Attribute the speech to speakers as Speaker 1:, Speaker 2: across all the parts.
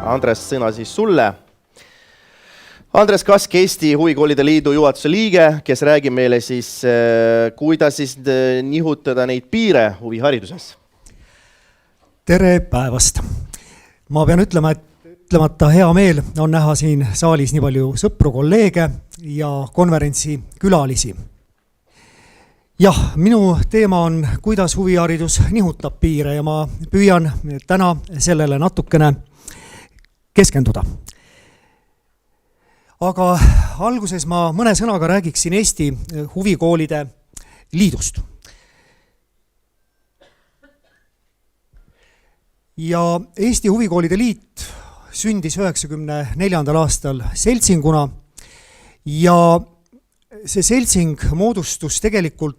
Speaker 1: Andres, sõna siis sulle. Andres Kask, Eesti Huvikoolide Liidu juhatuse liige, kes räägib meile siis, kuidas siis nihutada neid piire huvihariduses.
Speaker 2: Tere päevast! Ma pean ütlema, et ütlemata hea meel on näha siin saalis nii palju sõpru, kolleege ja konverentsi külalisi. Jah, minu teema on, kuidas huviharidus nihutab piire ja ma püüan täna sellele natukene keskenduda. Aga alguses ma mõne sõnaga räägiksin Eesti Huvikoolide Liidust. Ja Eesti Huvikoolide Liit sündis 1994. aastal seltsinguna ja see seltsing moodustus tegelikult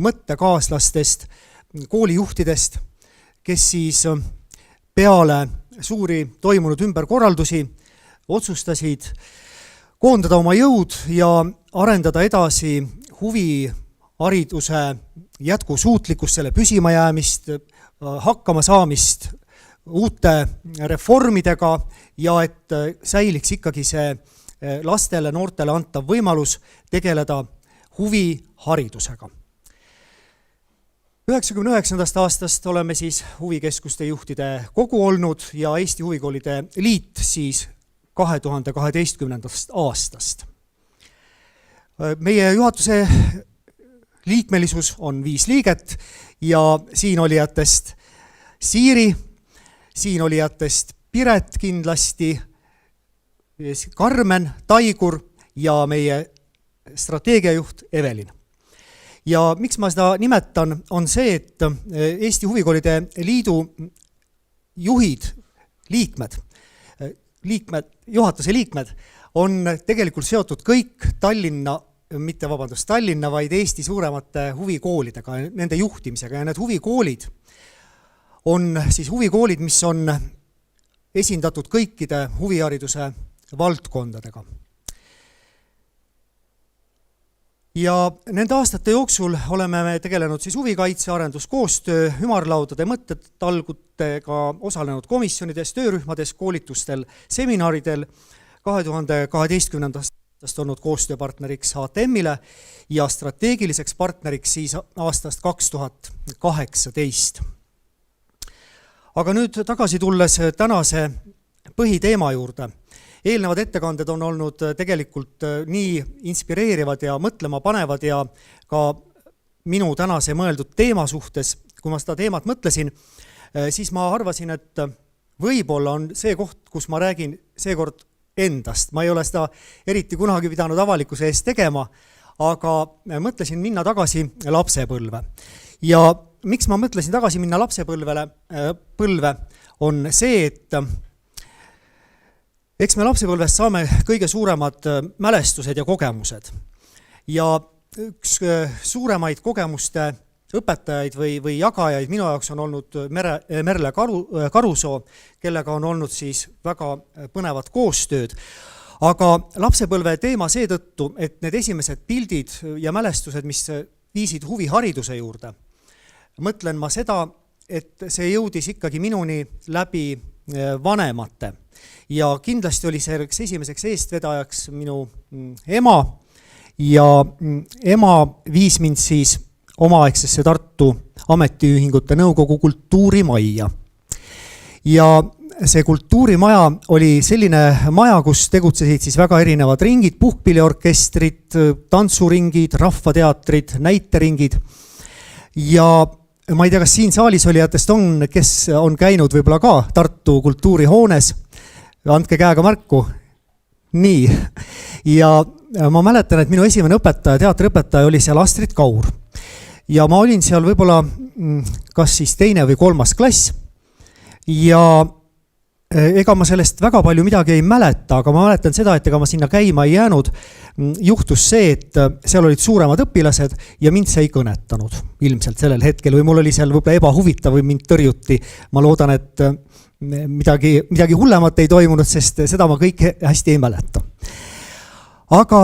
Speaker 2: mõttekaaslastest, koolijuhtidest, kes siis peale suuri toimunud ümberkorraldusi otsustasid koondada oma jõud ja arendada edasi huvihariduse jätkusuutlikkust, selle püsimajäämist, hakkama saamist uute reformidega ja et säiliks ikkagi see lastele, noortele antav võimalus tegeleda huviharidusega. 1999. aastast oleme siis huvikeskuste juhtide kogu olnud ja Eesti Huvikoolide Liit siis 2012. aastast. Meie juhatuse liikmelisus on 5 liiget ja siin olijatest Siiri, siin olijatest Piret kindlasti, Karmen, Taigur ja meie strateegiajuht Evelin. Ja miks ma seda nimetan, on see, et Eesti Huvikoolide Liidu juhid, juhatuse liikmed on tegelikult seotud kõik Tallinna, vaid Eesti suuremate huvikoolidega, nende juhtimisega ja need huvikoolid on siis huvikoolid, mis on esindatud kõikide huvihariduse valdkondadega. Ja nende aastate jooksul oleme me tegelenud siis huvikaitse, arenduskoostöö, ümarlaudade mõttetalgutega, osalenud komisjonides, töörühmades, koolitustel, seminaridel, 2012. aastast olnud koostööpartneriks HTM-ile ja strateegiliseks partneriks siis aastast 2018. Aga nüüd tagasi tulles tänase põhiteema juurde. Eelnevad ettekanded on olnud tegelikult nii inspireerivad ja mõtlema panevad ja ka minu tänase mõeldud teema suhtes, kui ma seda teemat mõtlesin, siis ma arvasin, et võib-olla on see koht, kus ma räägin seekord endast. Ma ei ole seda eriti kunagi pidanud avalikkuse eest tegema, aga mõtlesin minna tagasi lapsepõlve. Ja miks ma mõtlesin tagasi minna lapsepõlve, on see, et eks me lapsepõlvest saame kõige suuremad mälestused ja kogemused. Ja üks suuremaid kogemuste õpetajaid või jagajaid minu jaoks on olnud Merle Karusoo, kellega on olnud siis väga põnevad koostööd. Aga lapsepõlve teema seetõttu, et need esimesed pildid ja mälestused, mis viisid huvihariduse juurde, mõtlen ma seda, et see jõudis ikkagi minuni läbi vanemate. Ja kindlasti oli selleks esimeseks eestvedajaks minu ema ja ema viis mind siis omaaegsesse Tartu ametiühingute nõukogu kultuurimajja. Ja see kultuurimaja oli selline maja, kus tegutsesid siis väga erinevad ringid, puhkpilliorkestrid, tantsuringid, rahvateatrid, näiteringid ja ma ei tea, kas siin saalis olijatest on, kes on käinud võib-olla ka Tartu kultuurihoones. Andke käega märku. Nii. Ja ma mäletan, et minu esimene õpetaja, teatriõpetaja oli seal Astrid Kaur. Ja ma olin seal võib-olla kas siis 2. või 3. klass. Ja ega ma sellest väga palju midagi ei mäleta, aga ma mäletan seda, et ega ma sinna käima ei jäänud. Juhtus see, et seal olid suuremad õpilased ja mind see ei kõnetanud ilmselt sellel hetkel või mul oli seal võib-olla ebahuvitav või mind tõrjuti. Ma loodan, et midagi hullemat ei toimunud, sest seda ma kõik hästi ei mäleta. Aga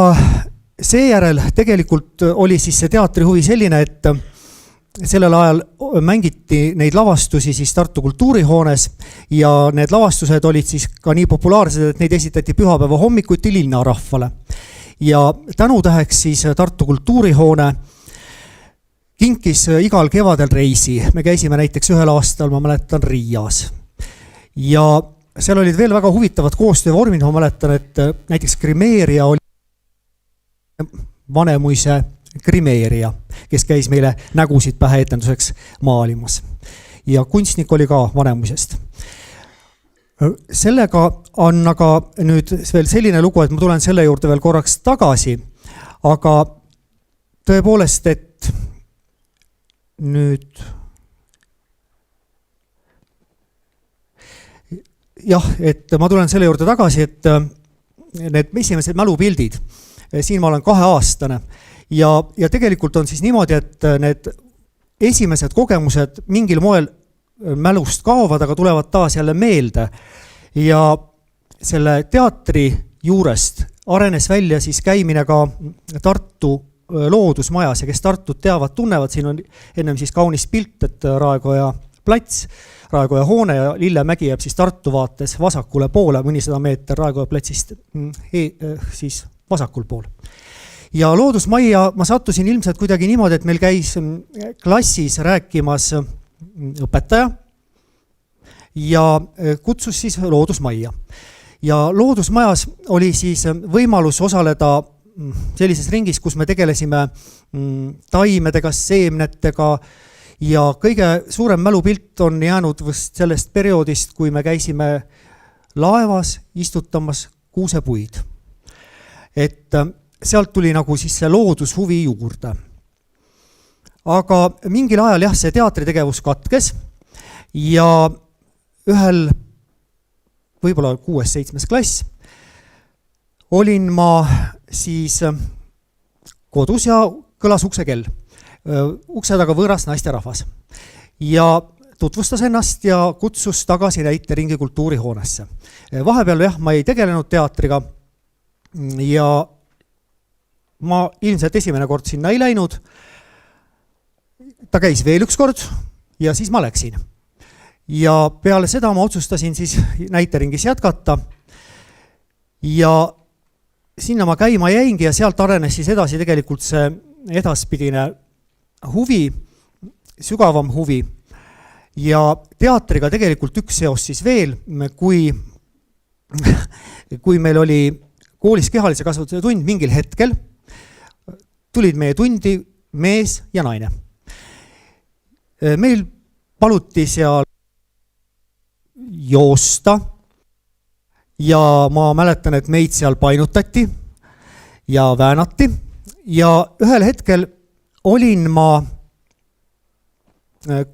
Speaker 2: seejärel tegelikult oli siis see teatrihuvi selline, et sellel ajal mängiti neid lavastusi siis Tartu kultuurihoones ja need lavastused olid siis ka nii populaarsed, et neid esitati pühapäeva hommikuti linnarahvale. Ja tänutäheks siis Tartu kultuurihoone kinkis igal kevadel reisi. Me käisime näiteks ühel aastal, ma mäletan, Riias. Ja seal olid veel väga huvitavad koostöövormid, ma mäletan, et näiteks Grimeeria oli Vanemuise Grimeeria, kes käis meile nägusid pähe etenduseks maalimas. Ja kunstnik oli ka Vanemuisest. Sellega on aga nüüd veel selline lugu, et ma tulen selle juurde veel korraks tagasi, aga tõepoolest, et nüüd et ma tulen selle juurde tagasi, et need esimesed mälupildid, siin ma olen 2-aastane ja tegelikult on siis niimoodi, et need esimesed kogemused mingil moel mälust kaovad, aga tulevad taas jälle meelde. Ja selle teatri juurest arenes välja siis käimine ka Tartu loodusmajas ja kes Tartut teavad, tunnevad, siin on ennem siis kaunis pilt, et Raekoja plats, Raekoja hoone ja Lillemägi jääb siis Tartu vaates vasakule poole, mõnisada meeter Raekoja platsist siis vasakul pool. Ja loodusmajja ma sattusin ilmselt kuidagi niimoodi, et meil käis klassis rääkimas õpetaja ja kutsus siis loodusmajja. Ja loodusmajas oli siis võimalus osaleda sellises ringis, kus me tegelesime taimedega, seemnetega ja kõige suurem mälupilt on jäänud vast sellest perioodist, kui me käisime laevas istutamas kuusepuid. Et sealt tuli nagu siis see loodushuvi juurde. Aga mingil ajal see teatritegevus katkes ja ühel võib-olla 6-7 klass olin ma siis kodus ja kõlas uksekell. Ukse taga võõras naisterahvas ja tutvustas ennast ja kutsus tagasi näiteringi kultuurihoonesse. Vahepeal ma ei tegelenud teatriga ja ma ilmselt esimene kord sinna ei läinud. Ta käis veel üks kord ja siis ma läksin. Ja peale seda ma otsustasin siis näiteringis jätkata ja sinna ma käima jäingi ja sealt arenes siis edasi tegelikult see edaspidine huvi, sügavam huvi ja teatriga tegelikult üks seos siis veel, kui meil oli koolis kehalise kasvatuse tund mingil hetkel, tulid meie tundi mees ja naine. Meil paluti seal joosta ja ma mäletan, et meid seal painutati ja väänati ja ühel hetkel olin ma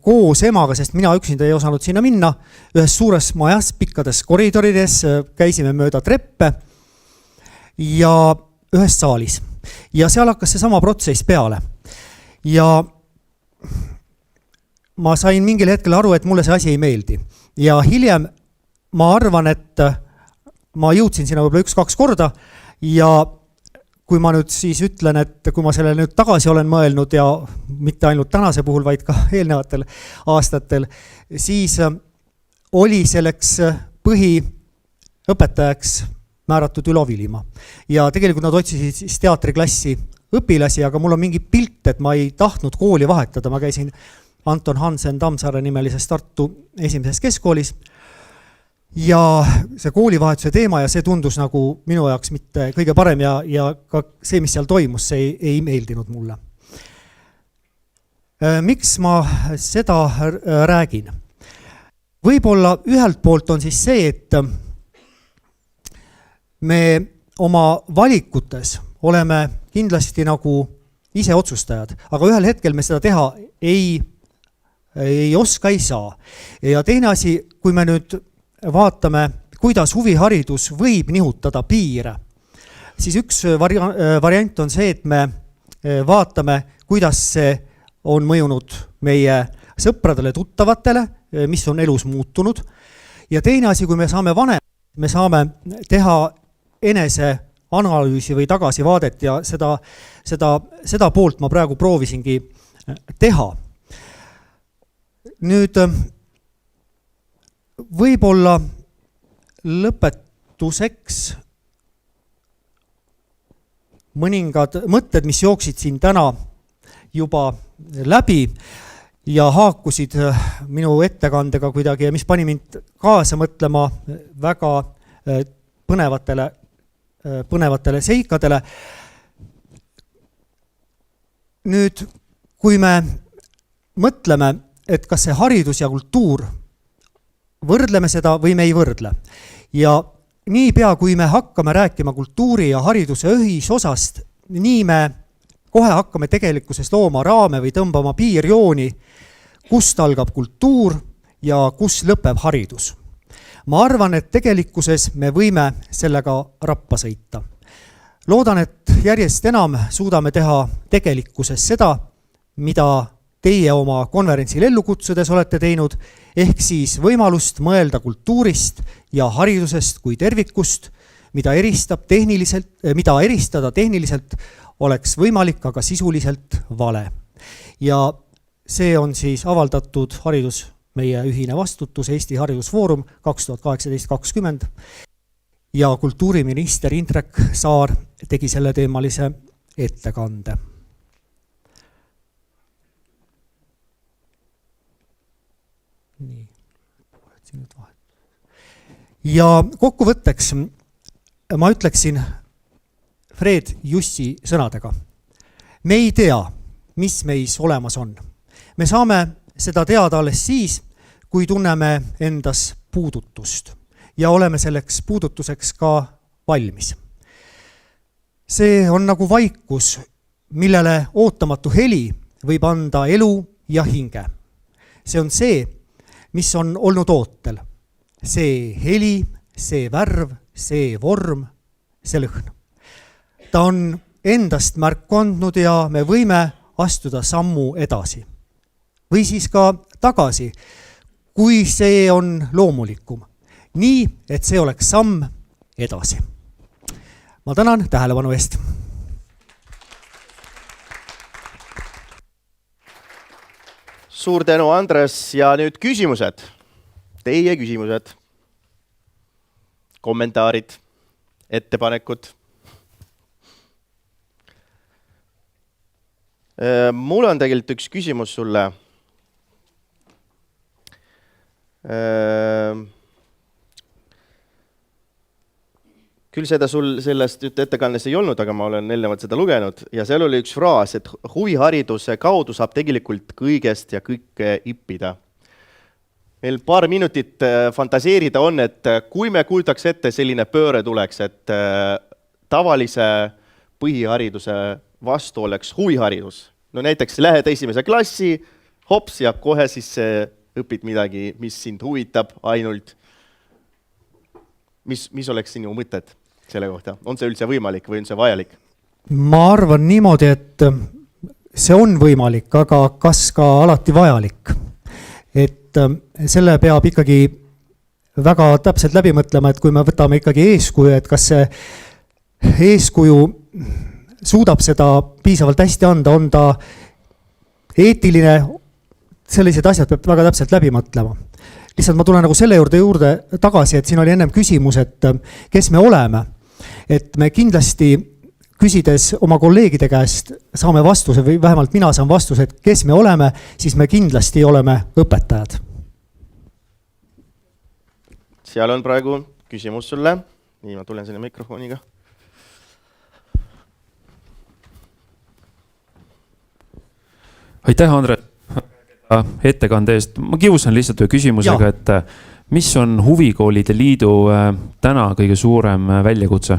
Speaker 2: koos emaga, sest mina üksinda ei osanud sinna minna, ühes suures majas, pikkades koridorides, käisime mööda treppe ja ühes saalis. Ja seal hakkas see sama protsess peale. Ja ma sain mingil hetkel aru, et mulle see asi ei meeldi. Ja hiljem ma arvan, et ma jõudsin sinna võib-olla 1-2 korda ja kui ma nüüd siis ütlen, et kui ma selle nüüd tagasi olen mõelnud ja mitte ainult tänase puhul, vaid ka eelnevatel aastatel, siis oli selleks põhiõpetajaks määratud Ülo Vilimaa. Ja tegelikult nad otsisid siis teatriklassi õpilasi, aga mul on mingi pilt, et ma ei tahtnud kooli vahetada. Ma käisin Anton Hansen Tammsaare nimelises Tartu esimeses keskkoolis ja see koolivahetuse teema ja see tundus nagu minu jaoks mitte kõige parem ja ka see, mis seal toimus, see ei meeldinud mulle. Miks ma seda räägin? Võib-olla ühelt poolt on siis see, et me oma valikutes oleme kindlasti nagu ise otsustajad, aga ühel hetkel me seda teha ei oska, ei saa. Ja teine asi, kui me nüüd vaatame, kuidas huviharidus võib nihutada piire, siis üks variant on see, et me vaatame, kuidas see on mõjunud meie sõpradele, tuttavatele, mis on elus muutunud. Ja teine asi, kui me saame vanem, me saame teha enese analüüsi või tagasivaadet ja seda poolt ma praegu proovisingi teha. Nüüd võib-olla lõpetuseks mõningad mõtted, mis jooksid siin täna juba läbi ja haakusid minu ettekandega kuidagi ja mis pani mind kaasa mõtlema väga põnevatele seikadele. Nüüd, kui me mõtleme, et kas see haridus ja kultuur, võrdleme seda või me ei võrdle. Ja niipea, kui me hakkame rääkima kultuuri ja hariduse ühisosast, nii me kohe hakkame tegelikkuses looma raame või tõmbama piirjooni, kust algab kultuur ja kus lõpeb haridus. Ma arvan, et tegelikkuses me võime sellega rappa sõita. Loodan, et järjest enam suudame teha tegelikkuses seda, mida teie oma konverentsil ellu kutsudes olete teinud, ehk siis võimalust mõelda kultuurist ja haridusest kui tervikust, mida eristada tehniliselt oleks võimalik, aga sisuliselt vale. Ja see on siis avaldatud haridus meie ühine vastutus Eesti Haridusfoorum 2018-2020 ja kultuuriminister Indrek Saar tegi selle teemalise ettekande. Nii. Ja kokkuvõtteks ma ütleksin Fred Jussi sõnadega. Me ei tea, mis meis olemas on. Me saame seda teada alles siis, kui tunneme endas puudutust ja oleme selleks puudutuseks ka valmis. See on nagu vaikus, millele ootamatu heli võib anda elu ja hinge. See on see, mis on olnud ootel. See heli, see värv, see vorm, see lõhn. Ta on endast märku andnud ja me võime astuda sammu edasi. Või siis ka tagasi, kui see on loomulikum. Nii, et see oleks samm edasi. Ma tänan tähelepanu eest.
Speaker 1: Suur tänu, Andres, ja nüüd küsimused. Teie küsimused, kommentaarid, ettepanekud. Mul on tegelikult üks küsimus sulle. Küll seda sul sellest ettekandes ei olnud, aga ma olen eelnevalt seda lugenud ja seal oli üks fraas, et huvihariduse kaudu saab tegelikult kõigest ja kõike õppida. Meil paar minutit fantaseerida on, et kui me kujutaks ette selline pööre tuleks, et tavalise põhihariduse vastu oleks huviharidus. No näiteks lähed esimese klassi, hops ja kohe siis õpid midagi, mis sind huvitab ainult. Mis oleks sinu mõtted selle kohta? On see üldse võimalik või on see vajalik?
Speaker 2: Ma arvan niimoodi, et see on võimalik, aga kas ka alati vajalik. Et selle peab ikkagi väga täpselt läbi mõtlema, et kui me võtame ikkagi eeskuju, et kas see eeskuju suudab seda piisavalt hästi anda, on ta eetiline, sellised asjad peab väga täpselt läbi mõtlema. Lihtsalt ma tulen nagu selle juurde tagasi, et siin oli ennem küsimus, et kes me oleme. Et me kindlasti küsides oma kolleegide käest saame vastuse või vähemalt mina saan vastuse, et kes me oleme, siis me kindlasti oleme õpetajad.
Speaker 1: Seal on praegu küsimus sulle. Nii, ma tulen selle mikrofoniga.
Speaker 3: Aitäh, Andre, ettekande eest. Ma kiusan lihtsalt ühe küsimusega, et mis on Huvikoolide Liidu täna kõige suurem väljakutse?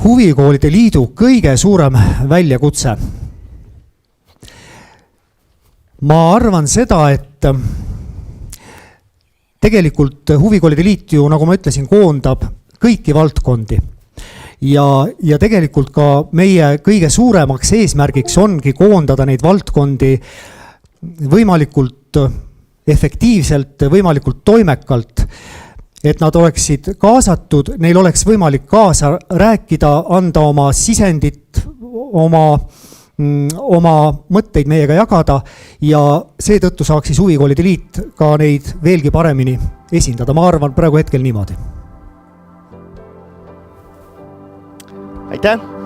Speaker 2: Huvikoolide Liidu kõige suurem väljakutse. Ma arvan seda, et tegelikult Huvikoolide Liit ju, nagu ma ütlesin, koondab kõiki valdkondi. Ja tegelikult ka meie kõige suuremaks eesmärgiks ongi koondada neid valdkondi võimalikult efektiivselt, võimalikult toimekalt, et nad oleksid kaasatud, neil oleks võimalik kaasa rääkida, anda oma sisendit, oma oma mõtteid meiega jagada ja seetõttu saaks siis Huvikoolide Liit ka neid veelgi paremini esindada. Ma arvan praegu hetkel niimoodi.
Speaker 1: Aitäh!